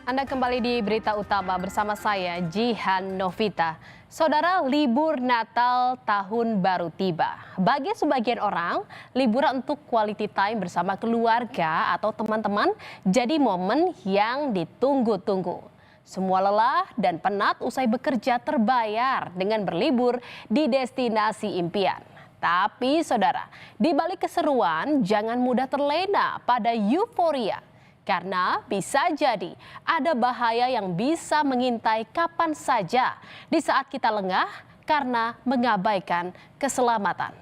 Anda kembali di Berita Utama bersama saya, Jihan Novita. Saudara, libur Natal Tahun Baru tiba. Bagi sebagian orang, liburan untuk quality time bersama keluarga atau teman-teman jadi momen yang ditunggu-tunggu. Semua lelah dan penat usai bekerja terbayar dengan berlibur di destinasi impian. Tapi saudara, di balik keseruan jangan mudah terlena pada euforia. Karena bisa jadi ada bahaya yang bisa mengintai kapan saja di saat kita lengah karena mengabaikan keselamatan.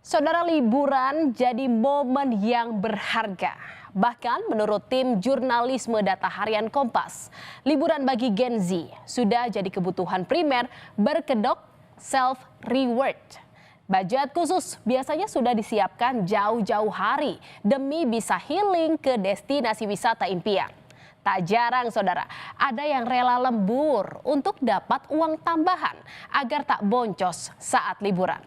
Saudara, liburan jadi momen yang berharga. Bahkan menurut tim jurnalisme data harian Kompas, liburan bagi Gen Z sudah jadi kebutuhan primer berkedok self-reward. Budget khusus biasanya sudah disiapkan jauh-jauh hari demi bisa healing ke destinasi wisata impian. Tak jarang saudara, ada yang rela lembur untuk dapat uang tambahan agar tak boncos saat liburan.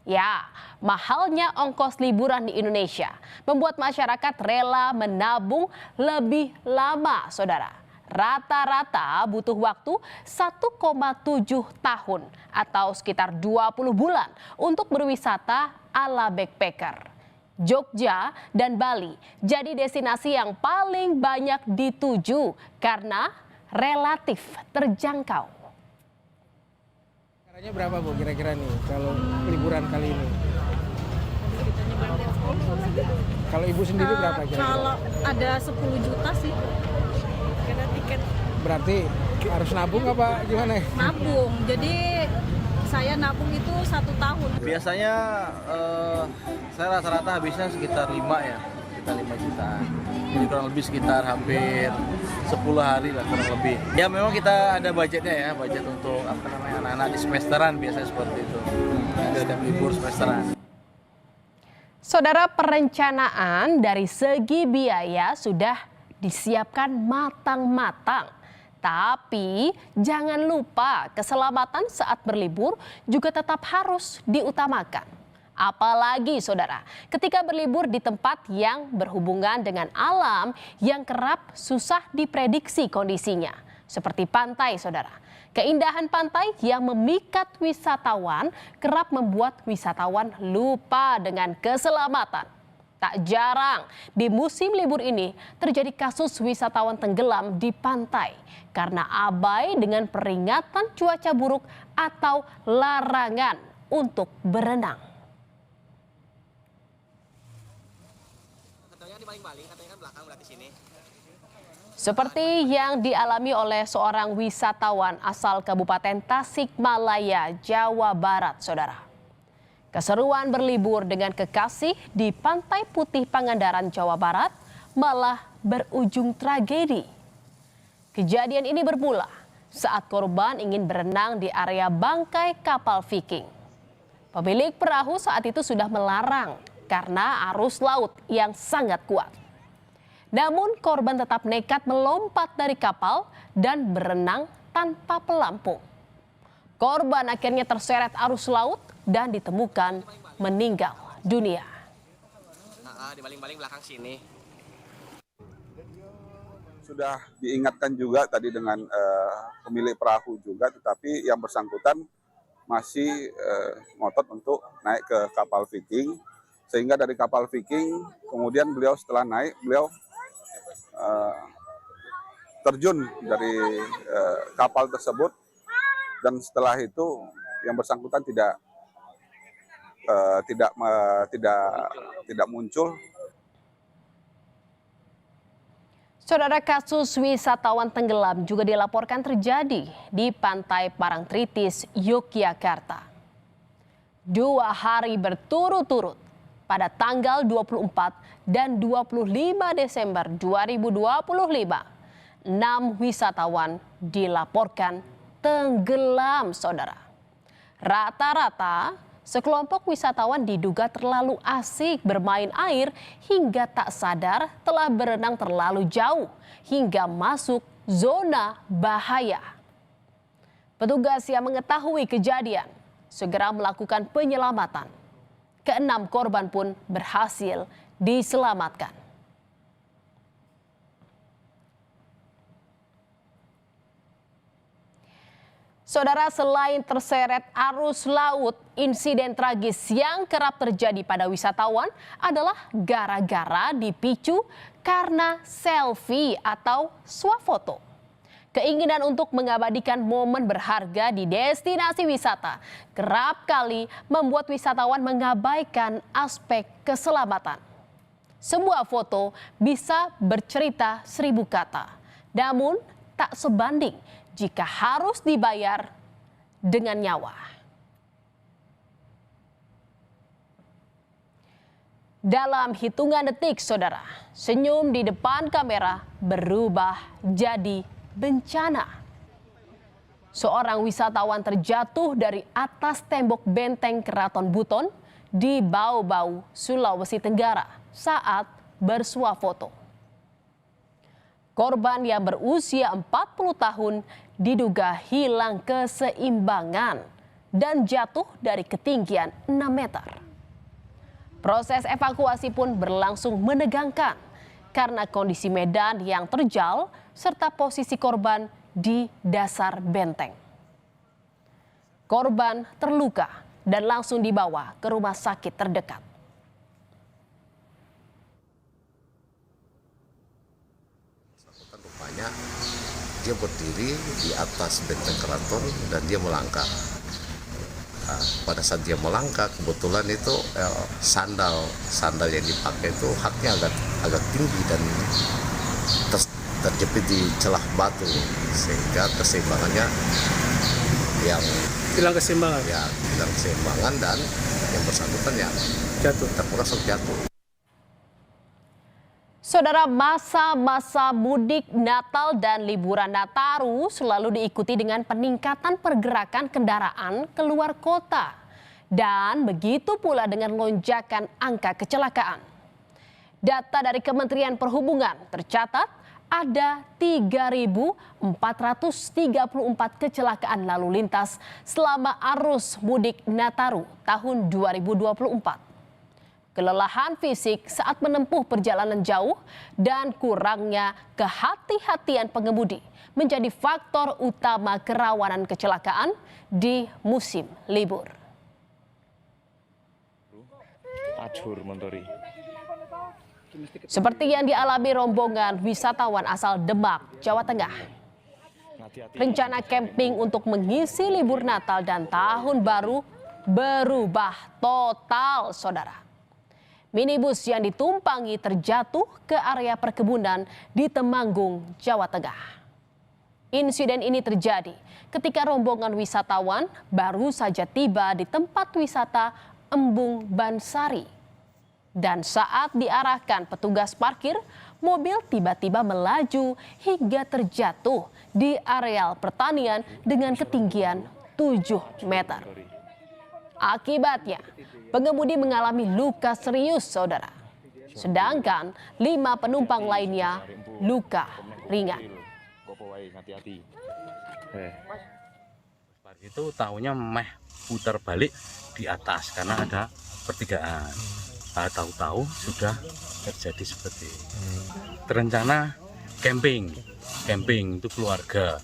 Ya, mahalnya ongkos liburan di Indonesia membuat masyarakat rela menabung lebih lama saudara. Rata-rata butuh waktu 1,7 tahun atau sekitar 20 bulan untuk berwisata ala backpacker. Jogja dan Bali jadi destinasi yang paling banyak dituju karena relatif terjangkau. Harganya berapa Bu kira-kira nih kalau liburan kali ini? Kalau Ibu sendiri berapa kira-kira? Kalau ada 10 juta sih. Karena tiket. Berarti harus nabung apa gimana? Nabung. Jadi saya nabung itu 1 tahun. Biasanya saya rata-rata habisnya sekitar 5 ya, sekitar 5 jutaan. Jadi kurang lebih sekitar hampir 10 hari lah kurang lebih. Ya memang kita ada budgetnya ya, budget untuk anak-anak di semesteran biasanya seperti itu. Setiap libur semesteran. Saudara, perencanaan dari segi biaya sudah disiapkan matang-matang. Tapi jangan lupa keselamatan saat berlibur juga tetap harus diutamakan. Apalagi saudara, ketika berlibur di tempat yang berhubungan dengan alam yang kerap susah diprediksi kondisinya. Seperti pantai saudara. Keindahan pantai yang memikat wisatawan kerap membuat wisatawan lupa dengan keselamatan. Tak jarang di musim libur ini terjadi kasus wisatawan tenggelam di pantai karena abai dengan peringatan cuaca buruk atau larangan untuk berenang. Seperti yang dialami oleh seorang wisatawan asal Kabupaten Tasikmalaya, Jawa Barat, saudara. Keseruan berlibur dengan kekasih di Pantai Putih Pangandaran, Jawa Barat malah berujung tragedi. Kejadian ini bermula saat korban ingin berenang di area bangkai kapal Viking. Pemilik perahu saat itu sudah melarang karena arus laut yang sangat kuat. Namun korban tetap nekat melompat dari kapal dan berenang tanpa pelampung. Korban akhirnya terseret arus laut dan ditemukan meninggal dunia. Di baling-baling belakang sini. Sudah diingatkan juga tadi dengan pemilik perahu juga, tetapi yang bersangkutan masih ngotot untuk naik ke kapal Viking. Sehingga dari kapal Viking, kemudian beliau setelah naik, beliau terjun dari kapal tersebut. Dan setelah itu yang bersangkutan tidak muncul. Saudara, kasus wisatawan tenggelam juga dilaporkan terjadi di Pantai Parangtritis, Yogyakarta. 2 hari berturut-turut pada tanggal 24 dan 25 Desember 2025, 6 wisatawan dilaporkan tenggelam, saudara. Rata-rata sekelompok wisatawan diduga terlalu asik bermain air hingga tak sadar telah berenang terlalu jauh hingga masuk zona bahaya. Petugas yang mengetahui kejadian segera melakukan penyelamatan. Ke-6 korban pun berhasil diselamatkan. Saudara, selain terseret arus laut, insiden tragis yang kerap terjadi pada wisatawan adalah gara-gara dipicu karena selfie atau swafoto. Keinginan untuk mengabadikan momen berharga di destinasi wisata kerap kali membuat wisatawan mengabaikan aspek keselamatan. Sebuah foto bisa bercerita 1000 kata, namun tak sebanding jika harus dibayar dengan nyawa. Dalam hitungan detik, saudara, senyum di depan kamera berubah jadi bencana. Seorang wisatawan terjatuh dari atas tembok benteng Keraton Buton di Bau-Bau, Sulawesi Tenggara saat bersuah foto. Korban yang berusia 40 tahun diduga hilang keseimbangan dan jatuh dari ketinggian 6 meter. Proses evakuasi pun berlangsung menegangkan karena kondisi medan yang terjal serta posisi korban di dasar benteng. Korban terluka dan langsung dibawa ke rumah sakit terdekat. Rupanya dia berdiri di atas benteng keraton dan dia melangkah. Nah, pada saat dia melangkah, kebetulan itu sandal yang dipakai itu haknya agak tinggi dan terjepit di celah batu sehingga keseimbangannya Hilang keseimbangan. Hilang keseimbangan dan yang bersangkutan terperosok jatuh. Saudara, masa-masa mudik Natal dan liburan Nataru selalu diikuti dengan peningkatan pergerakan kendaraan keluar kota. Dan begitu pula dengan lonjakan angka kecelakaan. Data dari Kementerian Perhubungan tercatat ada 3.434 kecelakaan lalu lintas selama arus mudik Nataru tahun 2024. Kelelahan fisik saat menempuh perjalanan jauh dan kurangnya kehati-hatian pengemudi menjadi faktor utama kerawanan kecelakaan di musim libur. Seperti yang dialami rombongan wisatawan asal Demak, Jawa Tengah. Rencana camping untuk mengisi libur Natal dan Tahun Baru berubah total, saudara. Minibus yang ditumpangi terjatuh ke area perkebunan di Temanggung, Jawa Tengah. Insiden ini terjadi ketika rombongan wisatawan baru saja tiba di tempat wisata Embung Bansari. Dan saat diarahkan petugas parkir, mobil tiba-tiba melaju hingga terjatuh di areal pertanian dengan ketinggian 7 meter. Akibatnya, pengemudi mengalami luka serius, saudara. Sedangkan 5 penumpang lainnya luka ringan. Itu tahunya putar balik di atas karena ada pertigaan. Tahu-tahu sudah terjadi seperti ini. Terencana camping itu keluarga.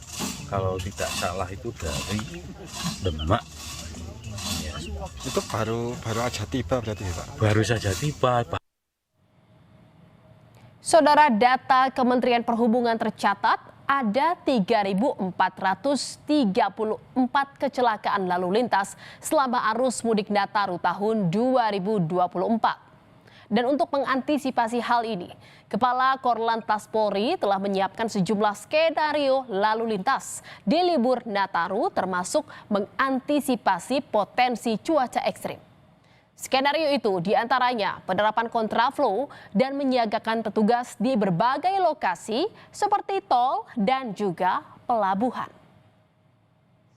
Kalau tidak salah itu dari Demak. Itu baru aja tiba berarti, Pak? Baru saja tiba. Saudara, data Kementerian Perhubungan tercatat ada 3.434 kecelakaan lalu lintas selama arus mudik Nataru tahun 2024. Dan untuk mengantisipasi hal ini, Kepala Korlantas Polri telah menyiapkan sejumlah skenario lalu lintas di libur Nataru termasuk mengantisipasi potensi cuaca ekstrim. Skenario itu diantaranya penerapan kontraflow dan menyiagakan petugas di berbagai lokasi seperti tol dan juga pelabuhan.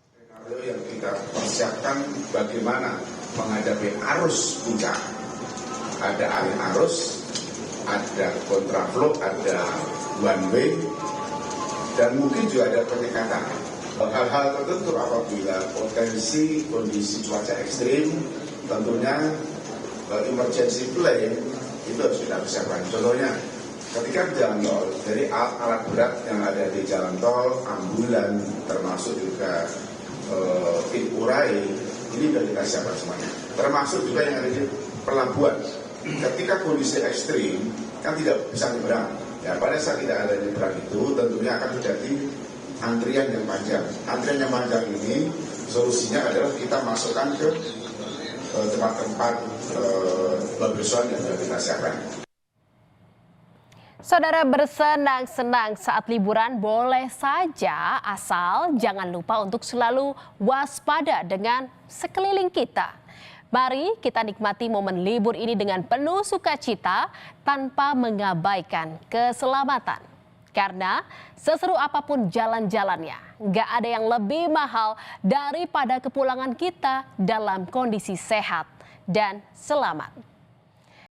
Skenario yang kita persiapkan bagaimana menghadapi arus puncak. Ada alih arus, ada kontraflow, ada one way, dan mungkin juga ada penyekatan. Hal-hal tertentu apabila potensi kondisi cuaca ekstrim, tentunya emergency plan itu harus kita persiapkan. Contohnya, ketika jalan tol, jadi alat berat yang ada di jalan tol, ambulan, termasuk juga urai, ini sudah kita siapkan semuanya. Termasuk juga yang ada di pelabuhan. Ketika kondisi ekstrim, kan tidak bisa nyebrang. Ya, pada saat tidak ada nyebrang itu, tentunya akan terjadi antrian yang panjang. Antrian yang panjang ini, solusinya adalah kita masukkan ke tempat-tempat pembersihan yang sudah kita siapkan. Saudara, bersenang-senang saat liburan boleh saja, asal jangan lupa untuk selalu waspada dengan sekeliling kita. Mari kita nikmati momen libur ini dengan penuh sukacita tanpa mengabaikan keselamatan. Karena seseru apapun jalan-jalannya, nggak ada yang lebih mahal daripada kepulangan kita dalam kondisi sehat dan selamat.